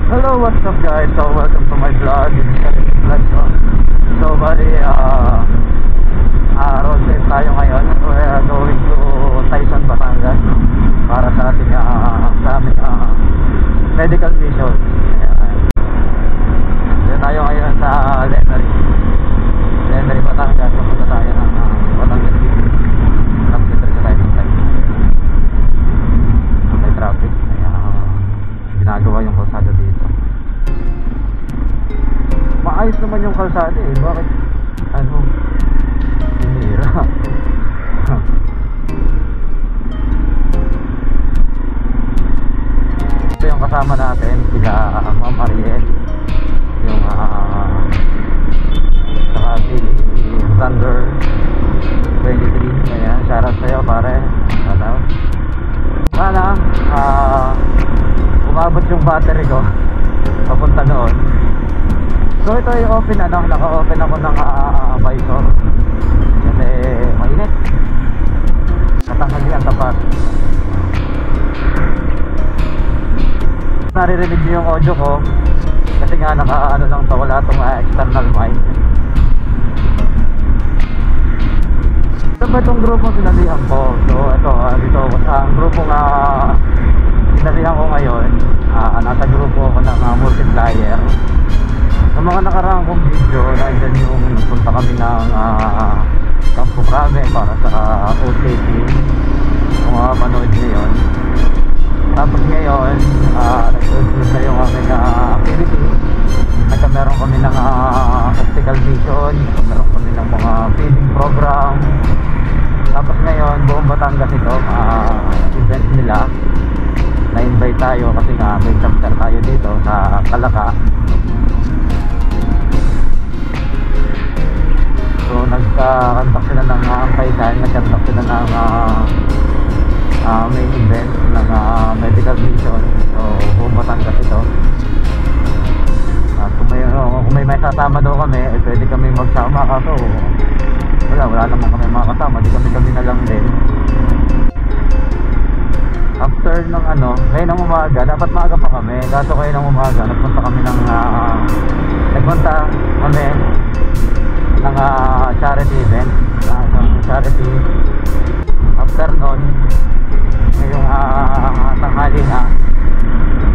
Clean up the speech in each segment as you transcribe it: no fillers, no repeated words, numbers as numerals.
Hello, what's up guys? So welcome to my vlog. This is Kevin Vlog. So bali, road trip tayo ngayon. We're going to Taysan, Batangas para sa ating sa aming medical mission. Ayan tayo ngayon sa Lemery, Batangas. Pupunta tayo ng Batangas City. Tapos dito tayo ng Taysan. May traffic. Ginagawa yung kalsada dito. Maayos naman yung kalsada eh. Bakit? Hinira. Ito yung kasama natin. Sila Ma'am Ariel. Yung saka si Thunder 23. Ayan, shoutout sa'yo pare. Shoutout. Sana umabot yung battery ko papunta doon. So ito ay open, naka-open ako ng visor kasi mainit, katanghalian tapat. Naririnig niyo yung audio ko kasi nga naka lang to, wala itong external mic. Ito ba itong grupong sinalihan ko? So ito, dito ang grupong sinalihan ko ngayon, nasa grupo ako ng multiplier. Sa mga nakaraang kong video, nandyan yung nagpunta kami ng Campo Crame para sa OTP. Kung mapanood nyo yun. Tapos ngayon, nag-ulit na yung aming activity. At meron kami ng optical vision, meron kami ng mga feeding program. Tapos ngayon, buong Batangas ito, event nila. Na-invite tayo kasi nga may chapter tayo dito sa Calaca. So nagka-contact sila ng Taysan, nagka-contact sila ng main event ng medical mission. So buong Batangas ito. At kung may sasama daw kami, pwede kami magsama, kaso wala naman kami makakasama, di kami na lang din. After ng kayo ng umaga, dapat maaga pa kami. Kaso kayo ng umaga, nagpunta kami ng charity event, charity. After nun, ngayong tanghali na,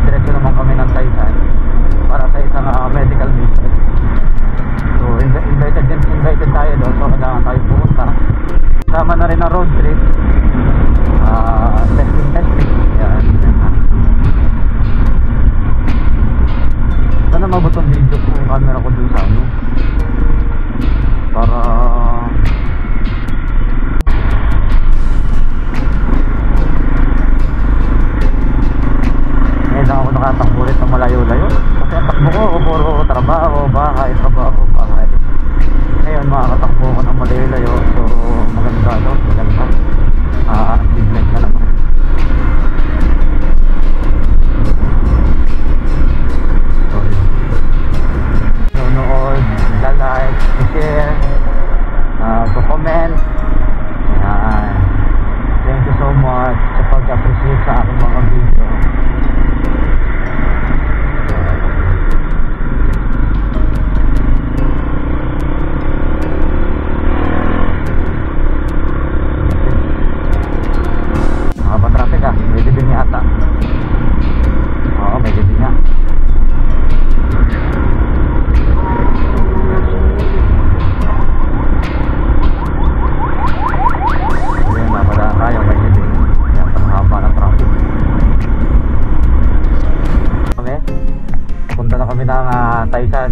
diretso naman kami ng Taysan para sa isang medical mission. So invited tayo doon, so kailangan tayo pumunta. Sama na rin ang road trip, testing. Yan. Sana mabot ang video ko, yung camera ko dun sa para ngayon lang ako nakatakbo rin ng malayo-layo kasi ang takbo ko puro trabaho, bahay. Ngayon makakatakbo ko ng malayo-layo, so maganda big na naman. Nonood, like, share, comment. Ayan. Thank you so much sa pag-appreciate sa aking mga video. Traffic may libing yata. Oo, may libing nga. Ayun, napadaan tayo, may libing. Yan, panghaba ng traffic. Punta na kami ng Taysan.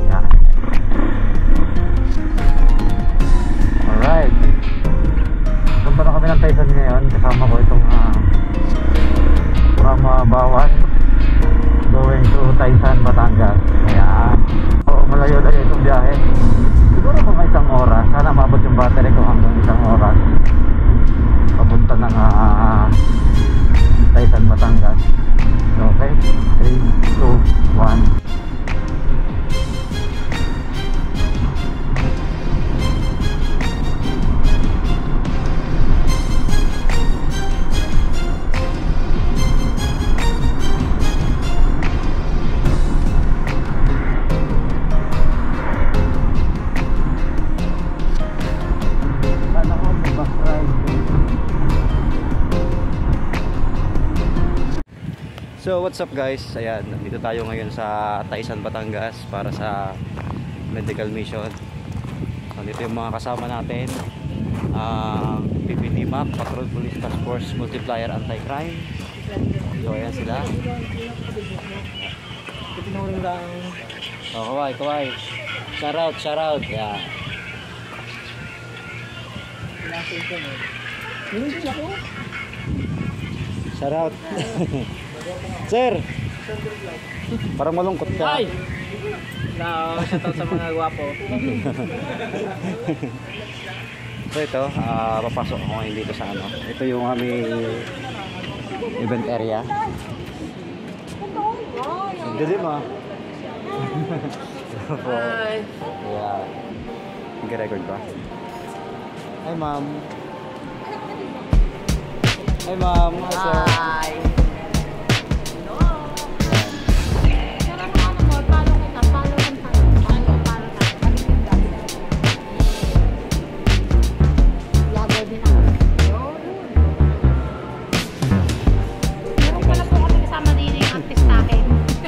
Yan. Alright. Punta na kami ng Taysan ngayon. Kasama ko itong from Bawan going to Taysan, Batangas. Kaya malayo-layo itong biyahe. Siguro mga isang oras. Sana mabot yung battery ko hanggang isang oras papunta ng Taysan, Batangas. Okay, 3, 2, 1. So what's up guys, ayan, dito tayo ngayon sa Taisan, Batangas para sa medical mission. So dito yung mga kasama natin, PPT MAC, Patrol Police Task Force Multiplier Anti-Crime. So ayan sila. Oh, kaway. Shout out. Yeah. Shout out. Sir. Parang malungkot ka. Ay! Shout out sa mga gwapo. So ito, papasok ako ngayon dito sa ano. Ito yung aming event area. Dilim ah. Hi! Yeah. Nag-record ba? Hi ma'am. Hi ma'am. Hi sir. Hi!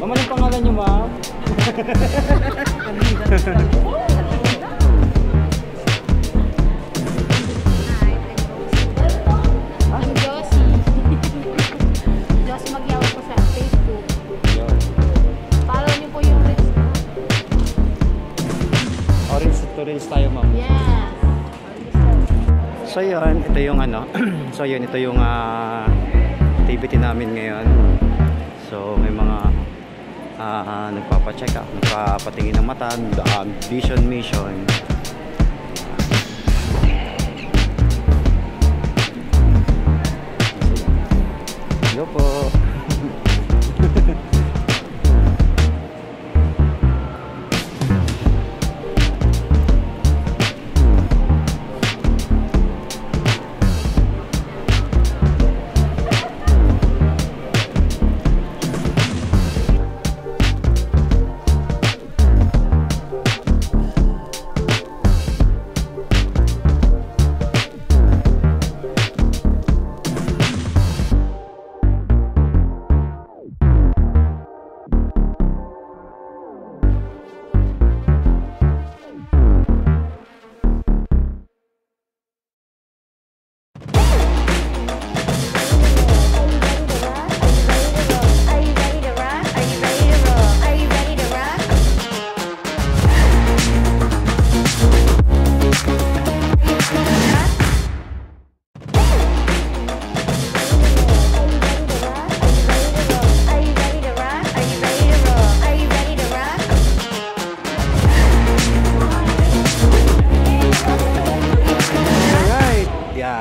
Ma'am, anong pangalan niyo ma'am? I'm Josie. Josie Magyawa po sa Facebook. Follow niyo po yung reels. Orange to reels tayo ma'am. Yes. So yun, ito yung ano. So yun, ito yung activity namin ngayon. So may mga nagpapacheck up, nagpapatingin ng mata, vision mission. Yo po.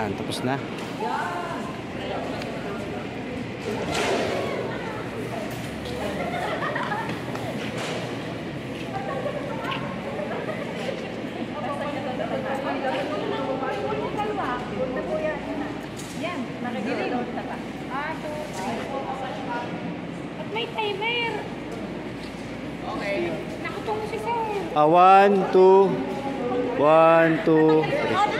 Tapos na. Yan. Nakigiling. At may timer. Okay. Nakatungo si sir. 1, 2. 1, 2, 3.